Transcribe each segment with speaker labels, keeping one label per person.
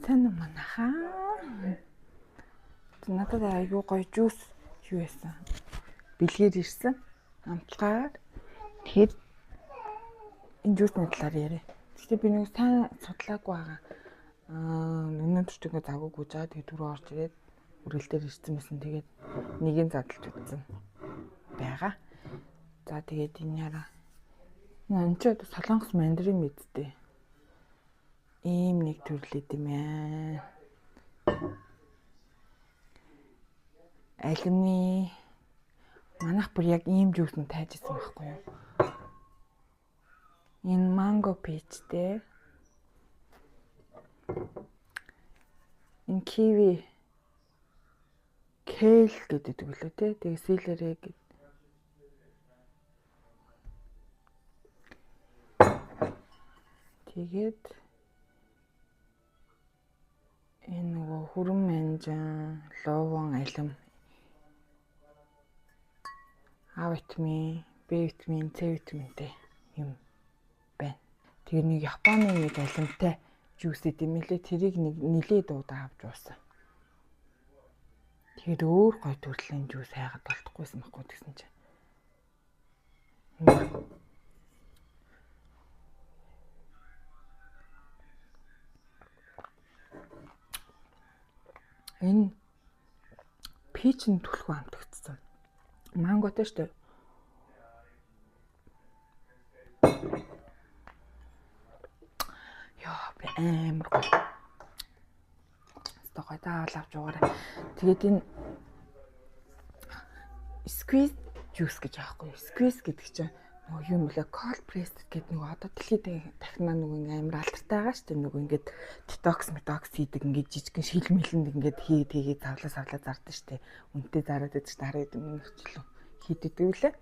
Speaker 1: Сайн манайхаа. Надад аюу гоё жуус юу яасан. Бэлгээр ирсэн. Амтлагаар. Тэгэхээр энэ жуусны талаар яриа. Гэхдээ би нэг сайн судлаагүй байгаа. Өнөөдөр ч ингээ завгүй гүйжаа. Тэгээд түрүү орж ирээд үрэл дээр ирсэн байсан. Тэгээд нэгийг задлж утсан байгаа. За тэгээд энэ яра. Энэ ч одоо солонгос мандрин мэдтэй. Ийм нэг төрлөд юм аа. Алимны манайх бүр яг ийм жуус нь тайжсан байхгүй юу? Энэ манго пичтэй. Энэ киви кейл гэдэг үлээ те. Тэгээ сэлэрэ гэдэг. Тэгээд энэ нөгөө хүрэн манжан, ловон, алим, А витамин, Б витамин, С витаминтэй юм байна. Тэгээ нэг Японы нэг алимтай жуус идэм мэлээ. Тэрийг нэг нилээ дуудаа авч уусан. Тэгээд өөр гой төрлийн жуус хайгаад болтохгүйсэн байхгүй гэсэн чинь. Энэ пич нь түлхүү амтгдсан. Манготой шүү дээ. Яа, би амар гоё. Стогой даавал авч уугаарай. Тэгээд энэ squeeze juice гэж аахгүй. Squeeze гэдэг чинь нөгөө юм бэлээ cold pressed гэдэг нөгөө одоо дэлхийд дахнаа нөгөө амар алдартай байгаа шүү дээ. Нөгөө ингээд detox хийдэг ингээд жижигхэн шилмэлэнд ингээд хийгээд завлаа зардаг шүү дээ. Үнтэй зараад байдаг шүү дээ. 10 минут ч илүү хийдэг үлээ.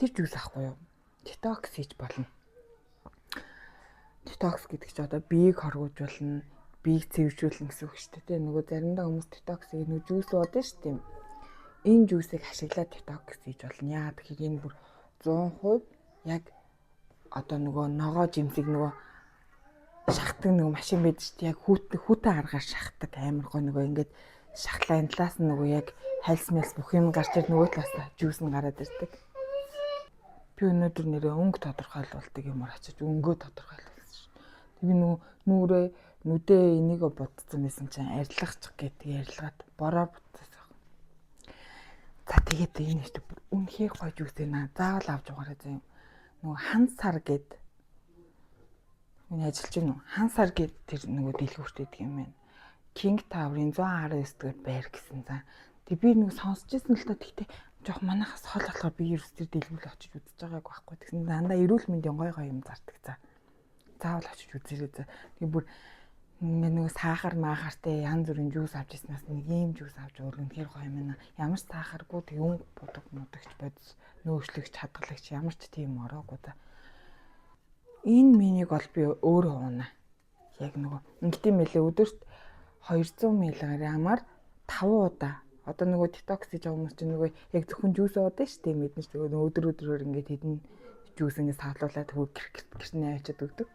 Speaker 1: Тэр juice аахгүй юу? Detox хийж болно. Detox гэдэг чинь одоо биеийг хоргоожуулна, биеийг цэвэржүүлнэ гэсэн үг шүү дээ. Нөгөө заримдаа хүмүүс detox-ийг нөгөө juice уудаг шүү дээ. Энэ juice-ийг ашиглаад detox хийж болно. Яа тэгэхээр энэ бүр 100% яг одоо нөгөө ногоо жимсийг нөгөө шахдаг нөгөө машин байдаг шүү дээ. Яг хүүтэн аргаар шахдаг амар гоо нөгөө ингээд шахлаа энэ талаас нь нөгөө яг хальсмэлс бүх юм гарч ир нөгөө талаас juice нь гараад ирдэг. Би өнөөдөр нэрээ өнгө тодорхойлуулдаг юмар очиж өнгөө тодорхойлуулсан шүү. Тэгээ нүрээ нүдээ энийг бодсон байсан чинь арилгачих гэдэг ярилгаад бороо бутсан. За тэгээд энэ ихтэй үнхээр гоё жуус байна. Заавал авч угаарай заа. Нөгөө хансар гэд миний ажиллаж байна уу? Хансар гэд тэр нөгөө дэлгүүрт идэг юм байна. King Tower-ын 119 дэх байр гэсэн за. Тэг би нэг сонсч ирсэн л та тэгтээ жоох манахаас хол болохоор би ерөөс тэр дэлгүүр очиж үзэж байгааг байхгүй. Тэгсэн дандаа эрүүл мэндийн гоё юм зардаг за. Заавал очиж үзээрэй за. Тэг бүр нөгөө сахар махартай янз бүрийн жуус авч ирснаас нэг ийм жуус авч өөр үнэхээр гоё юм байна. Ямар ч сахаргүй тэг өнгө будагч бодис нөөшлөгч хадгалагч ямар ч тийм ороогүй да. Энэ минийг бол би өөрөө уунаа. Яг нөгөө ингэдэм мэлээ өдөрт 200 мг-аар 5 удаа. Одоо нөгөө detox хийж байгаа хүмүүс чинь нөгөө яг зөвхөн жуус уудаг шүү дээ мэднэ шүү. Нөгөө өдрөөр ингээд хэдэн жуус ингээд саалуулаад гэртнээ авчиад өгдөг.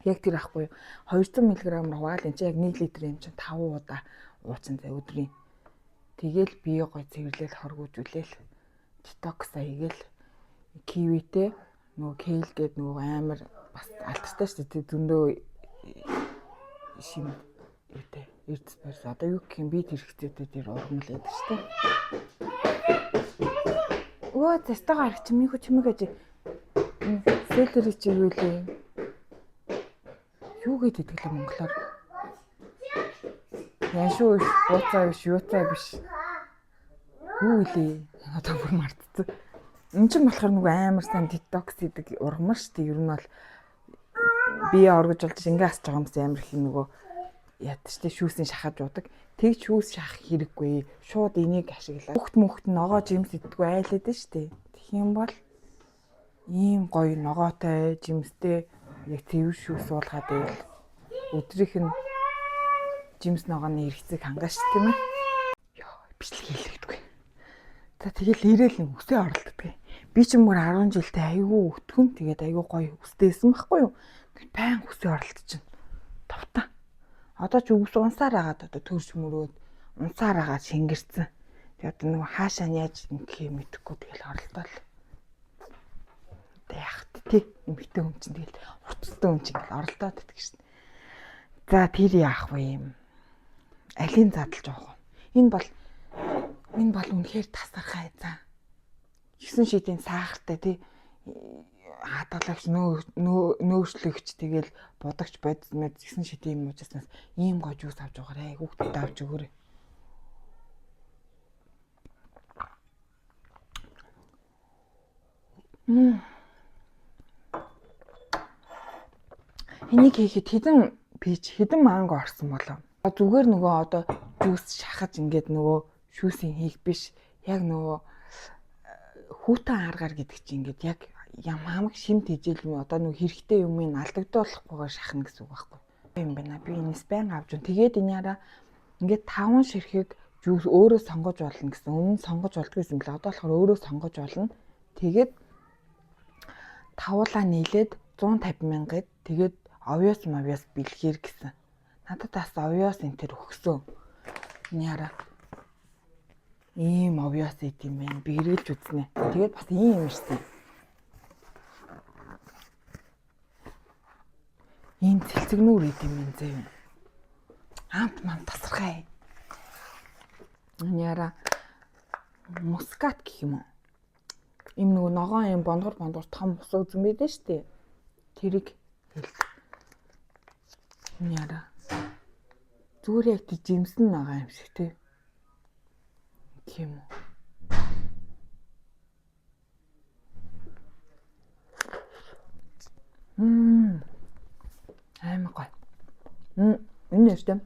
Speaker 1: Яг тэр ахгүй 200 мг хуваал энэ чинь яг 1 литр юм чинь 5 удаа уучин зэ өдрийн. Тэгэл бие гой цэвэрлэл хоргоожүүлээл детокс хийгээл кивитэй нөгөө кейл гээд нөгөө амар бас алдартай шүү дээ зөндөө шим үүтэй эрдэс барьс одоо юу гэх юм би тэр хэрэгцээтэй тэр ургамал байдаг шүү дээ. Өө зэстага аргач чимээг гэж селтери чи юу лээ? Юу гэдэг вэ монголоор? Яшуу бууцаа биш, юуцаа биш. Юу илээ? Одоо бүр мартцсан. Энд чинь болохоор нөгөө амар сан детокс гэдэг ургамал шүү дээ. Ер нь бол бие оргож болж ингээ асч байгаа юмс амар их нөгөө яд ч тий шүүсийн шахаж уудаг. Тэг шүүс шахах хэрэггүй. Шууд энийг ашиглаа. Хүүхд ногоо жимс иддэггүй айлаад нь шүү дээ. Тэгэх юм бол ийм гоё ногоотой жимстэй яг цэвэр шүүс уулгаад байвал өдрийнх нь жимс ногооны хэрэгцээг хангаж тийм ээ. Йоо бичлэг хийлэгдэггүй. За тэгэл ирээл нэг үсээ оролддог. Би ч мөр 10 жилдээ айгүй өтгөн тэгээд айгүй гоё үстэйсэн байхгүй юу. Байн үсээ оролдож чинь. Тавтаа. Одоо ч үгс унсаар агаад одоо төрж мөрөөд унсаар агаад шингэрсэн. Тэгээ одоо нөгөө хаашаа яаж ингэхээ мэдэхгүй тэгэл оролдоол. Одоо яах тий эмэгтэй хүн чинь тэгэл уртстай хүн чинь ингээл оролдоод байдаг шин. За тэр яах вэ юм? Алийн задлж авах. Энэ бол үнэхээр тасархай за. Гисэн шидийн сахартай тий хадгалагч нөөшлөгч тэгэл бодогч бодмод гисэн шидийн юм уучснаас ийм гоо жуус авч байгаарэ. Хүүхдэд авч өгөөрэй. Энийг хийхэд хэдэн манго орсон болов. Зүгээр нөгөө одоо жуус шахаж ингээд нөгөө шүүсийн хийх биш. Яг нөгөө хүүтэн аргаар гэдэг чинь ингээд яг ямаг шимт хижээл юм одоо нөгөө хэрэгтэй юмыг алдагдуулахгүйгээр шахна гэсэн үг байхгүй юм байна. Би энэс байн авч ун. Тэгээд энийараа ингээд 5 ширхэг жуус өөрөө сонгож болно гэсэн. Өмнө сонгож болдгоо гэсэн бэл одоо болохоор өөрөө сонгож болно. Тэгээд тавуулаа нийлээд 150 мянгад тэгээд овёс бэлгээр гэсэн. Надад бас овёс энэ төр өгсөн. Энийараа ийм овёс идэм байх. Би хэрэглэж үзнэ. Тэгээд бас ийм ирсэн. Ийм цэлцэгнүүр идэм байх зэв. Амт мам тасархай. Энийараа мускат гэх юм уу? Ийм нөгөө ногоон юм бондгор том ус үзэн байдаг шүү дээ. Тэрийг энийараа зүгээр яг тий жимсэн байгаа юм шиг тий. Тийм үү. Аймаг гой. Энэ яштай.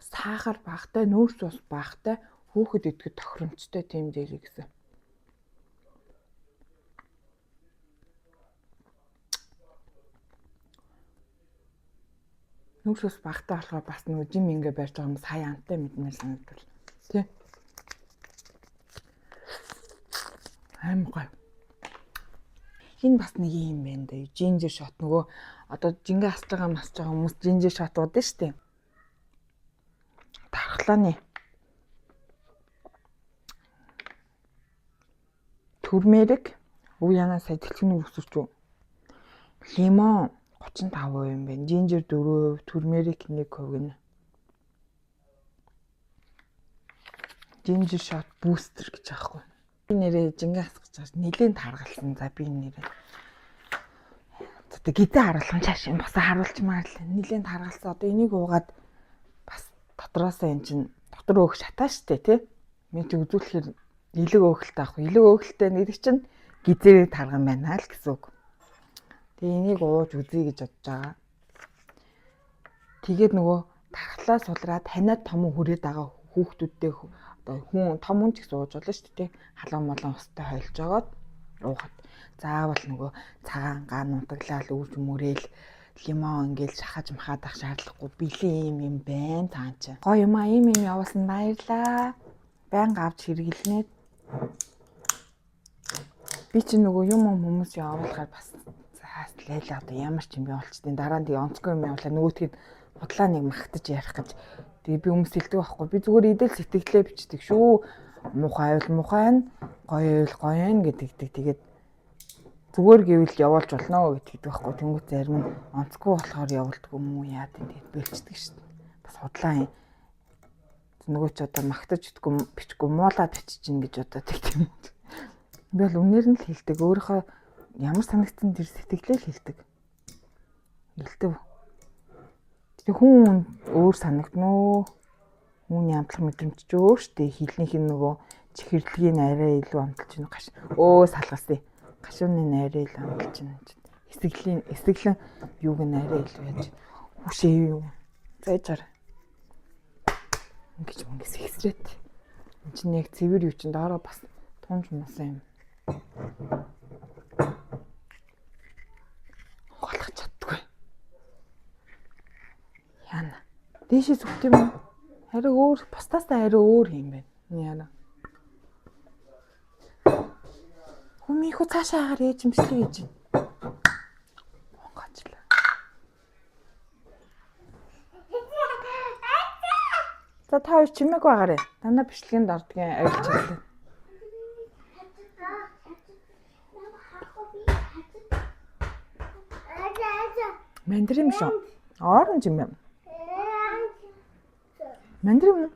Speaker 1: Сахар багтай, нүүрс ус багтай, хүүхэд идэхэд тохиромжтой тийм дээр гэсэн. Нүүрс ус багтай болохоор бас нөгөө жим ингээ барьж байгаа юм сая амтай мэдмээр санагдвал. Тий. Аймаг гой. Энэ бас нэг юм байна да. Жинжер шот нөгөө одоо жингээ асж байгаа хүмүүс жинжер шот уудаа штэ. Тархлааны турмерик өв янаа сая дэлгэнүү өсөрч үү. Лимон 35% юм байна. Жинжер 4%, турмерик 1% гэнэ. Жинжер шот бустер гэж аахгүй. Би нэрээ жингээ асгаж байгаа нэлээд таргалсан. За би нэрээ. Одоо гидэ харуулсан чааш юм босоо харуулчмаар л нэлээд таргалсан. Одоо энийг уугаад бас дотроосоо эн чин дотор өөх шатаа штэ тий. Мен чи үзүүлэхээр илэг өөхөлтэй аахгүй. Илэг өөхөлтэй нэр чинь гизээ тарган байна л гэсэн үг. Тэгээ энийг ууж үзье гэж бодож байгаа. Тэгээд нөгөө тархлаа сулраад таниад том хүрээд байгаа хүүхдүүдтэй одоо хүн том хүн ч гэсэн ууж болно шүү дээ. Халуун молон устай хойлж жагаад уугаад. Заавал нөгөө цагаан ган унтаглал үрж мөрээл лимон ингээл шахаж махаад ах шаардлагагүй. Бэлэн юм байна цаанч. Гоё юм аа ийм явуулсан баярлаа. Байнга авч хэрэглэнэ. Би чи нөгөө юм хүмүүс явуулахаар бас лайла одоо ямар ч юм явуулчихдээ дараа нь тэгээ онцгой юм явуулаа нөгөөтг нь бодлаа нэг магтаж ярих гэж тэгээ би хүмүүс хэлдэг байхгүй би зүгээр идэл сэтгэлээ бичдэг шүү муухай байвал муухай нь гоё байвал гоё нь гэдэг тэгээд зүгээр гэвэл явуулж болно гэдэг байхгүй тэнгуү зарим нь онцгүй болохоор явуулдаг юм уу яа тэгээд бэлчдэг шүү дээ бас худлаа юм нөгөө ч одоо магтаж бичгүй муулаад бичиж гэж бодоод тийм үү би бол үнээр нь л хэлдэг өөрийнхөө ямар санагдсан тэр сэтгэлээ л хэлдэг. Хэлдэг. Тэг хүн өөр санагдноо. Хүн ямтлах мэдрэмж ч өөр штэ. Хилнийх нь нөгөө чихэрлэгийн арай илүү амталж байна. Салгасыг. Гашууны арай илүү амталж байна. Эсэглэн юуг нь арай илүү яаж. Хүшээ юу. Зайжаар. Ингэж ихсрээд. Энд чинь яг цэвэр юу чинь доороо бас тунж муусан юм. Голох чаддгүй. Яна. Дээшээс өгт юм уу? Харин өөр бусдаасаа арай өөр юм байна. Яна. Хүмийнхүү цаашаа агаар ээж юмслээ гэж. Гонгочлаа. За та хоёр чимээг байгаарэ. Дандаа бичлэгэнд ордгийн авилж хэлээ. Мандрин шүү. Оорон чимээ. Мандрин.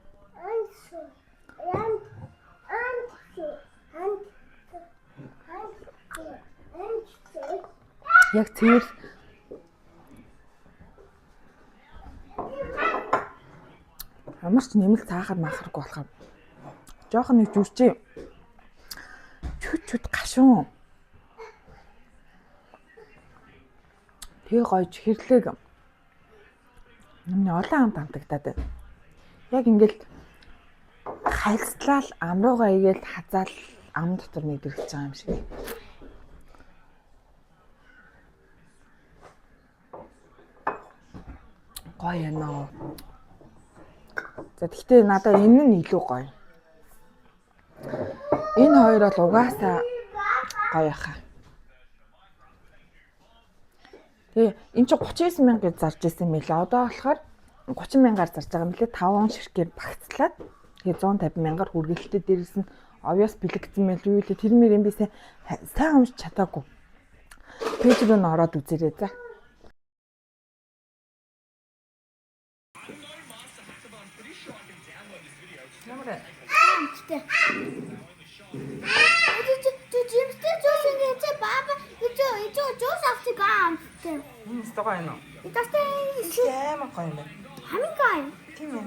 Speaker 1: Яг цэвэр амарч нэмэлт цаахаар махаргүй болохоор жоохон нэг зүрчээ чүт гашуун тэгээ гоё чихэрлэг миний олон амт амтагдаад байна. Яг ингээл хальслал амруугаа игээл хазаал ам дотор мэдрэгдэж байгаа юм шиг. Гоё яана. За тэгтээ надад энэ нь илүү гоё. Энэ хоёр бол угаасаа гоё хаа. Тэгээ эн чинь 39 мянга гэж зарж исэн мэлээ. Одоо болохоор 30 мянгаар зарж байгаа мэлээ. 5 ширхгээр багцлаад тэгээ 150 мянгаар хүргэлтээ дээрээс нь овёс бэлэгдсэн мэл юу лээ. Тэр мөр юм би сайн уншиж чадаагүй. Пэйж рүү н ороод үзээрэй за. Стогойно. Итастэй. Ямар гоё юм бэ? Хамгийн гоё. Тийм үү?